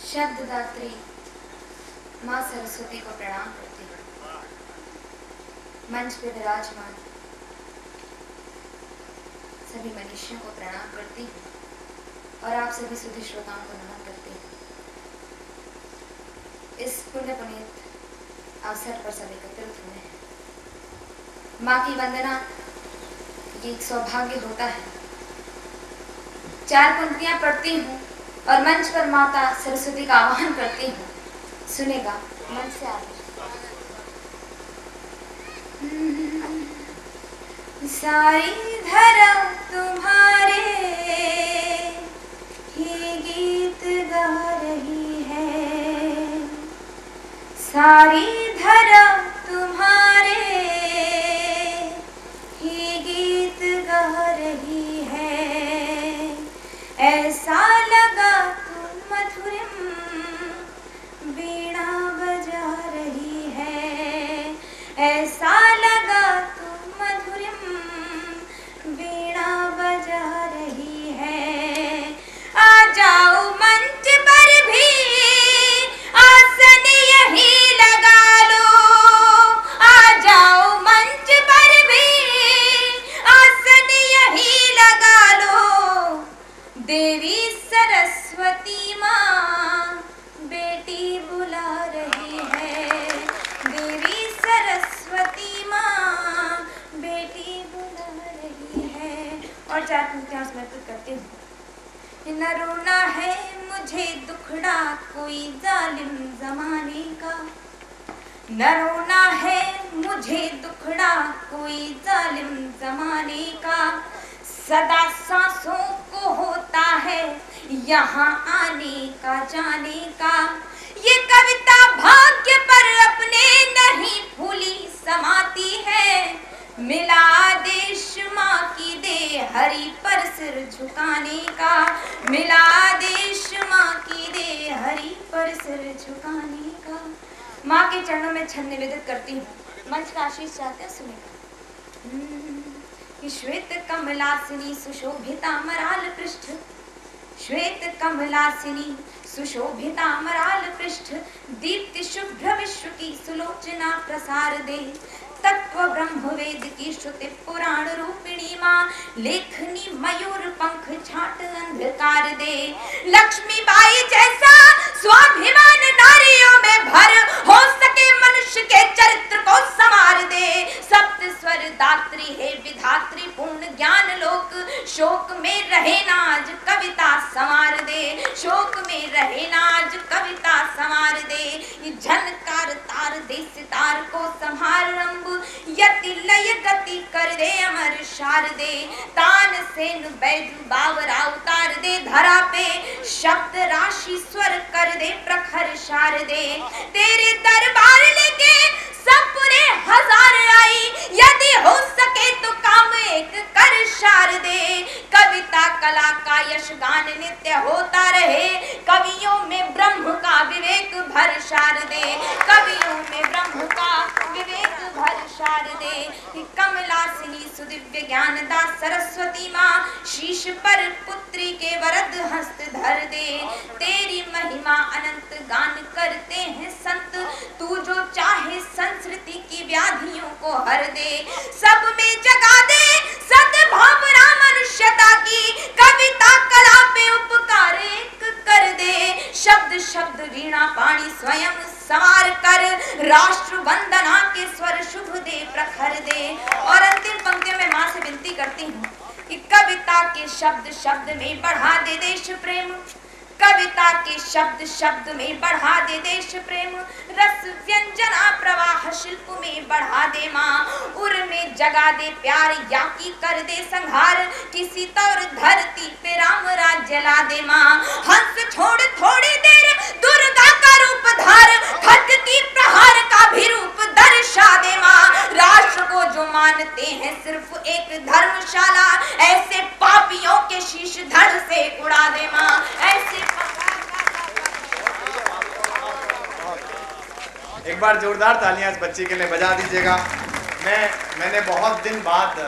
शब्ददात्री माँ सरस्वती को प्रणाम करती हूँ। मंच पे विराजमान सभी मनुष्यों को प्रणाम करती हूँ और आप सभी सुधी श्रोताओं को नमन करती हूँ। इस पुण्य पुनीत अवसर पर सब एकत्रित हुए हैं। माँ की वंदना ये एक सौभाग्य होता है। 4 पंक्तियां पढ़ती हूँ और मंच पर माता सरस्वती का आह्वान करती हूँ। सुनेगा मंच से आगे। सारी धरा तुम्हारे ही गीत गा रही है, सारी धरा तुम्हारे ही गीत गा रही है। ऐसा लगा तुम मधुरिम वीणा बजा रही है, ऐसा लगा तुम मधुरिम वीणा बजा रही है। आ जाओ मंच पर भी आसन यही लगा लो, आ जाओ मंच पर भी आसन यही लगा लो। देवी सरस्वती माँ बेटी बुला रही है, देवी सरस्वती माँ बेटी बुला रही है। और 4 पंक्तियां समर्पित करती हूँ। न रोना है मुझे दुखड़ा कोई जालिम जमाने का, न रोना है मुझे दुखड़ा कोई जालिम जमाने का। सदा सांसों को होता है यहाँ आने का जाने का। ये कविता भाग्य पर अपने नहीं फूली समाती है। मिला आदेश माँ की दे हरि पर सिर झुकाने का, मिला आदेश माँ की दे हरि पर सिर झुकाने का। माँ के चरणों में छंद निवेदित करती हूँ। मंच का आशीष चाहते हैं, सुनेगा। श्वेत कमलासिनी सुशोभिता मराल पृष्ठ, श्वेत कमलासिनी सुशोभिता मराल पृष्ठ। दीप्ति शुभ्र विश्व की सुलोचना प्रसार दे। तत्व ब्रह्म वेद की श्रुति पुराण रूपिणी माँ लेखनी मयूर पंख छाट अंधकार दे। लक्ष्मी बाई जैसा स्वाभिमान नारियों में भर हो सके मनुष्य के चरित्र को संवार दे। सप्त स्वर दात्री है विधात्री पूर्ण ज्ञान लोक। शोक में रहे नाज कविता संवार दे, शोक में रहे नाज कविता संवार दे। झनकार तार दे सितार को संहार रंब। यति लय गति कर दे अमर शार दे। तान सेन बैजू बावरा उतार दे धरा पे। शब्द राशि स्वर कर दे प्रखर शार दे। तेरे दरबार लेके सब पूरे हजार आई। यदि हो सके तो काम एक कर शार दे। कविता कला का यश गान नित्य होता रहे। कवियों में ब्रह्म का विवेक भर शार दे, कवियों में ब्रह्म का विवेक भर शार दे। कमलासिनी सुदिव्य ज्ञान दास सरस्वती माँ शीश पर पुत्री के वरद हस्त धर दे। तेरी महिमा अनंत गान करते हैं संत। तू जो चाहे संस्कृति की व्याधियों को हर दे। सब में जगा दे सद्भावना मनुष्यता की। कविता कला पे उपकार एक कर दे। शब्द शब्द वीणा पाणी स्वयं संवार कर। राष्ट्र वंदना के स्वर शुभ दे प्रखर दे। और अंतिम पंक्तियों में माँ से विनती करती हूँ कि कविता के शब्द शब्द में बढ़ा दे देश प्रेम। कविता के शब्द शब्द में बढ़ा दे देश प्रेम। रस व्यंजना प्रवाह शिल्प में बढ़ा दे माँ। उर में जगा दे प्यार या की कर दे संहार। किसी तौर धरती पे राम राज्य ला दे माँ। हंस छोड़ थोड़ी देर दुर्गा का रूप धार। खड्ग की प्रहार का भी रूप दर्शा दे माँ। राष्ट्र को जो मानते हैं सिर्फ एक धर्मशाला। ऐसे पापियों के शीश धड़ से उड़ा दे माँ। ऐसे एक बार जोरदार तालियां इस बच्चे के लिए बजा दीजिएगा। मैंने बहुत दिन बाद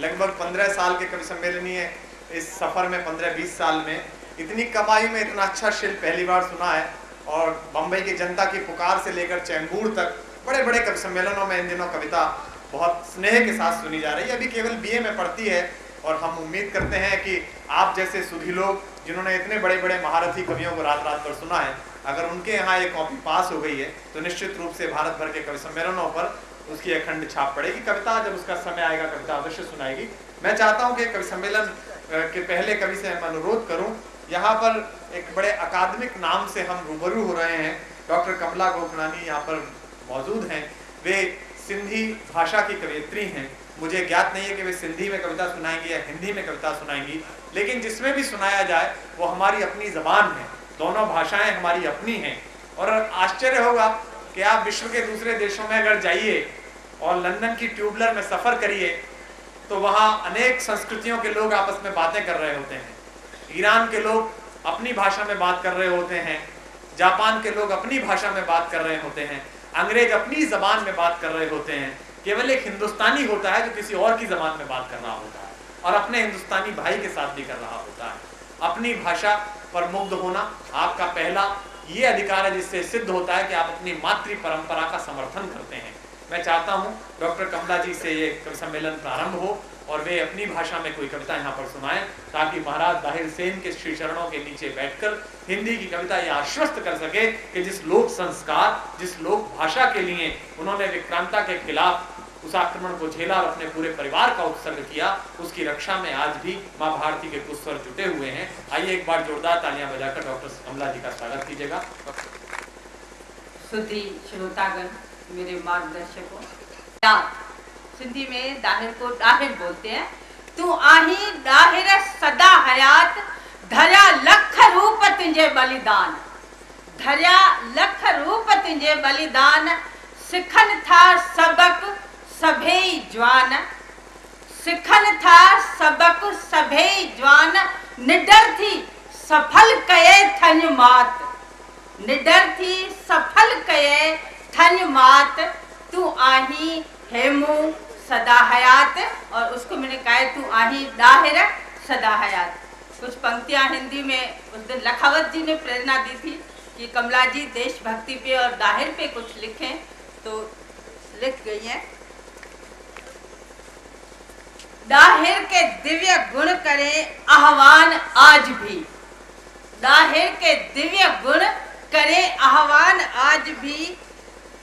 लगभग 15 साल के कवि सम्मेलनीय इस सफ़र में 15-20 साल में इतनी कमाई में इतना अच्छा शिल्प पहली बार सुना है। और बम्बई की जनता की पुकार से लेकर चैम्बूर तक बड़े बड़े कवि सम्मेलनों में इन दिनों कविता बहुत स्नेह के साथ सुनी जा रही है। अभी केवल बीए में पढ़ती है और हम उम्मीद करते हैं कि आप जैसे सुधी लोग जिन्होंने इतने बड़े बड़े महारथी कवियों को रात रात भर सुना है, अगर उनके यहाँ ये कॉपी पास हो गई है तो निश्चित रूप से भारत भर के कवि सम्मेलनों पर उसकी अखंड छाप पड़ेगी। कविता जब उसका समय आएगा कविता अवश्य सुनाएगी। मैं चाहता हूँ कि कवि सम्मेलन के पहले कवि से मैं अनुरोध करूँ, यहाँ पर एक बड़े अकादमिक नाम से हम रूबरू हो रहे हैं। डॉक्टर कमला गोखलानी यहाँ पर मौजूद हैं। वे सिंधी भाषा की कवयित्री हैं। मुझे ज्ञात नहीं है कि वे सिंधी में कविता सुनाएंगी या हिंदी में कविता सुनाएंगी, लेकिन जिसमें भी सुनाया जाए वो हमारी अपनी ज़बान है। दोनों भाषाएं हमारी अपनी हैं। और आश्चर्य होगा कि आप विश्व के दूसरे देशों में अगर जाइए और लंदन की ट्यूबलर में सफ़र करिए तो वहाँ अनेक संस्कृतियों के लोग आपस में बातें कर रहे होते हैं। ईरान के लोग अपनी भाषा में बात कर रहे होते हैं, जापान के लोग अपनी भाषा में बात कर रहे होते हैं, अंग्रेज अपनी ज़बान में बात कर रहे होते हैं। केवल एक हिंदुस्तानी होता है जो किसी और की ज़बान में बात कर रहा होता है और अपने हिंदुस्तानी भाई के साथ भी कर रहा होता है। अपनी भाषा पर मुग्ध होना आपका पहला ये अधिकार है जिससे सिद्ध होता है कि आप अपनी मातृ परंपरा का समर्थन करते हैं। मैं चाहता हूँ डॉक्टर कमला जी से ये कवि सम्मेलन प्रारंभ हो और वे अपनी भाषा में कोई कविता यहाँ पर सुनाएं, ताकि महाराज दाहिर सेन के श्री चरणों के नीचे बैठकर हिंदी की कविता ये आश्वस्त कर सके कि जिस लोक संस्कार, जिस लोक भाषा के लिए उन्होंने विक्रांता के खिलाफ उस आक्रमण को झेला और अपने पूरे परिवार का उत्सर्ग किया, उसकी रक्षा में आज भी माँ भारती के कुछ स्वर जुटे हुए हैं। आइए एक बार जोरदार तालियां बजाकर डॉक्टर कमला जी का स्वागत कीजिएगा। सुधी श्रोतागण, मेरे मार्गदर्शकों, सिंधी में दाहिर को दाहिर बोलते हैं। तू आही दाहिर सदा हयात, धरा लख रूप तुझे बलिदान, धरा लख रूप तुझे बलिदान, सिखन था सबक सभे जवान, सिखन था सबक सभे जवान, निडर थी सफल कये थन मात, निडर थी सफल कये थन मात, तू आही हेमू सदा हयात। और उसको मैंने कहा तू आही दाहिर सदा हयात। कुछ पंक्तियां हिंदी में उस दिन लखावत जी ने प्रेरणा दी थी कि कमला जी देशभक्ति पे और दाहिर पे कुछ लिखें, तो लिख गई हैं। दाहिर के दिव्य गुण करें आह्वान आज भी, दाहिर के दिव्य गुण करें आह्वान आज भी,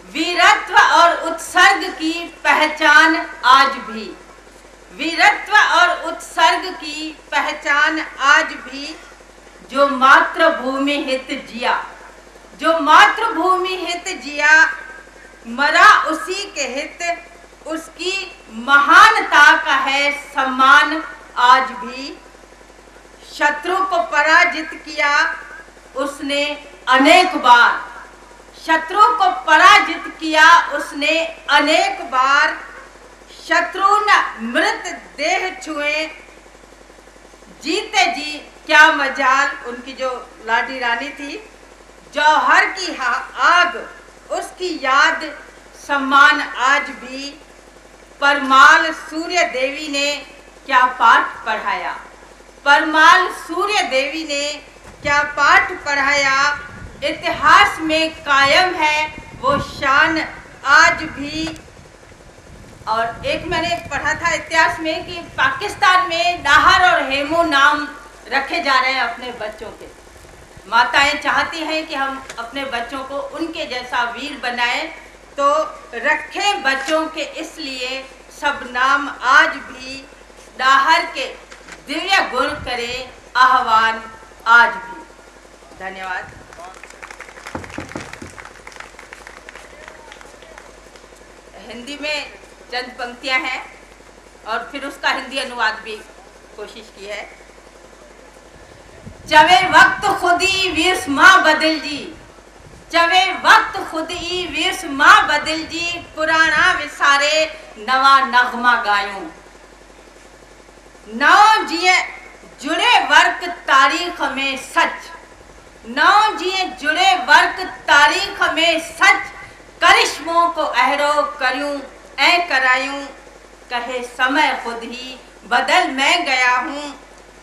वीरत्व और उत्सर्ग की पहचान आज भी, वीरत्व और उत्सर्ग की पहचान आज भी, जो मातृभूमि हित जिया, जो मातृभूमि हित जिया, मरा उसी के हित, उसकी महानता का है सम्मान आज भी, शत्रु को पराजित किया उसने अनेक बार, शत्रु को पराजित किया उसने अनेक बार, शत्रु न मृत देह छुए, जीते जी क्या मजाल। उनकी जो लाडी रानी थी, जौहर की आग उसकी याद सम्मान आज भी, परमाल सूर्य देवी ने क्या पाठ पढ़ाया, परमाल सूर्य देवी ने क्या पाठ पढ़ाया, इतिहास में कायम है वो शान आज भी। और एक मैंने पढ़ा था इतिहास में कि पाकिस्तान में नाहर और हेमू नाम रखे जा रहे हैं अपने बच्चों के। माताएं चाहती हैं कि हम अपने बच्चों को उनके जैसा वीर बनाएं, तो रखें बच्चों के इसलिए सब नाम आज भी, नाहर के दिव्य गुण करें आह्वान आज भी। धन्यवाद। हिंदी में चंद पंक्तियां हैं और फिर उसका हिंदी अनुवाद भी कोशिश की है। चवे वक्त खुदी वीस माँ बदल जी, चवे वक्त खुदी वीस माँ बदल जी, पुराना विसारे नवा नगमा गायूं, नौ जिए जुड़े वर्क तारीख में सच, नौ जिए जुड़े वर्क तारीख में सच, करिश्मों को अहरो करूं ए करायूं, कहे समय खुद ही बदल मैं गया हूँ,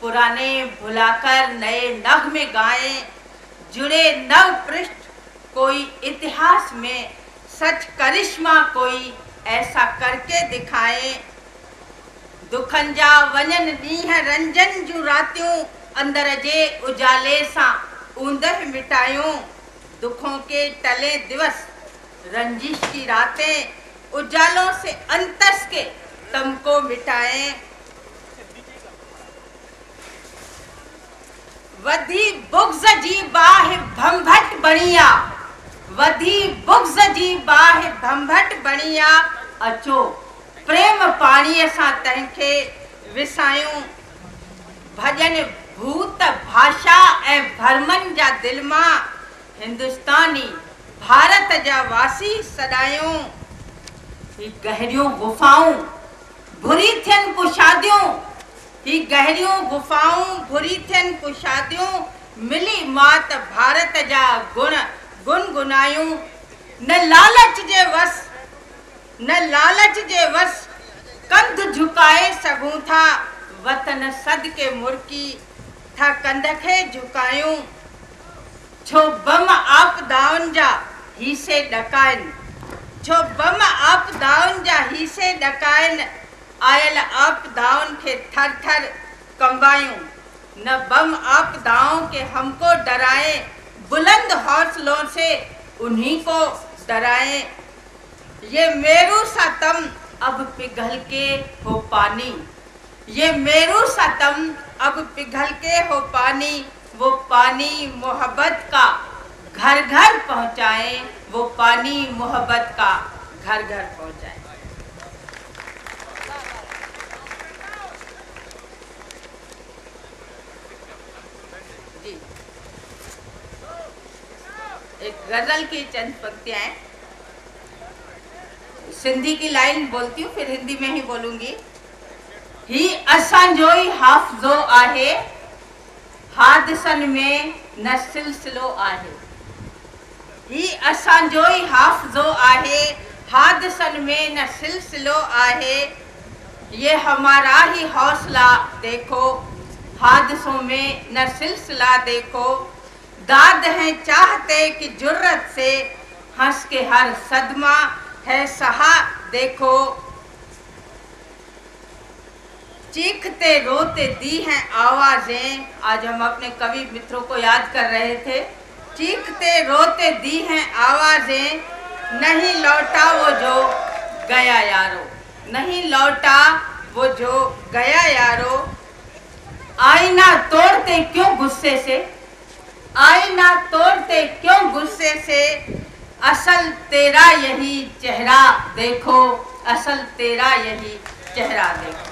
पुराने भुलाकर नए नगमे गाएं, जुड़े नव पृष्ठ कोई इतिहास में, सच करिश्मा कोई ऐसा करके दिखाए। दुखंजा वञन ॾींहं रंजन जूं रातियूं, अंदर जे उजाले सां ऊंदह मिटायूं। दुखों के टले दिवस रंजिश की रातें, उजालों से अंतस के तम को मिटाएं। वधी बुग़्ज़ जी बाह भंभट बणिया, वधी बुग़्ज़ जी बाह भंभट बणिया। अचो प्रेम पाणीअ सां तंहिंखे विसायूं। भॼन भूत भाषा ऐं भरमनि जा दिलि मां, हिंदुस्तानी भारत जा वासी सॾायूं। ही गहरियूं गुफ़ाऊं भुरी थियनि कुशादियूं, ही गहरियूं गुफ़ाऊं भुरी थियनि कुशादियूं। मिली मात भारत जा गुण गुनगुनायूं। न लालच जे वस, न लालच जे वस कंध झुकाए सघूं था। वतन सदके मुर्की था कंध खे झुकायूं। छो बम आपदाउनि जा हीसे ॾकाइनि, छो बम आपदाउनि जा हीसे ॾकाइनि। आयल आपदाउनि खे थर थर कंबायूं। न बम आपदाओं के हमको डराए, बुलंद हौसलों से उन्हीं को डराए। ये मेरू सा तम अब पिघल के हो पानी, ये मेरू सा तम अब पिघल के हो पानी। वो पानी मोहब्बत का घर घर पहुँचाए, वो पानी मोहब्बत का घर घर पहुँचाए। जी, एक गजल की चंद पंक्तियां हैं। सिंधी की लाइन बोलती हूँ, फिर हिंदी में ही बोलूंगी। ही असांजो ई हाफ़िज़ो आहे, हादिसन में न सिलसिलो आहे। ही असांजो ई हाफ़िज़ो आहे, हादिसन में न सिलसिलो आहे। ये हमारा ही हौसला देखो, हादिसों में न सिलसिला देखो। दाद है चाहते कि जुर्रत से, हंस के हर सदमा है सहा देखो। चीखते रोते दी हैं आवाजें, आज हम अपने कवि मित्रों को याद कर रहे थे। चीखते रोते दी हैं आवाजें, नहीं लौटा वो जो गया यारो, नहीं लौटा वो जो गया यारो। आईना तोड़ते क्यों गुस्से से, आईना तोड़ते क्यों गुस्से से। असल तेरा यही चेहरा देखो, असल तेरा यही चेहरा देखो।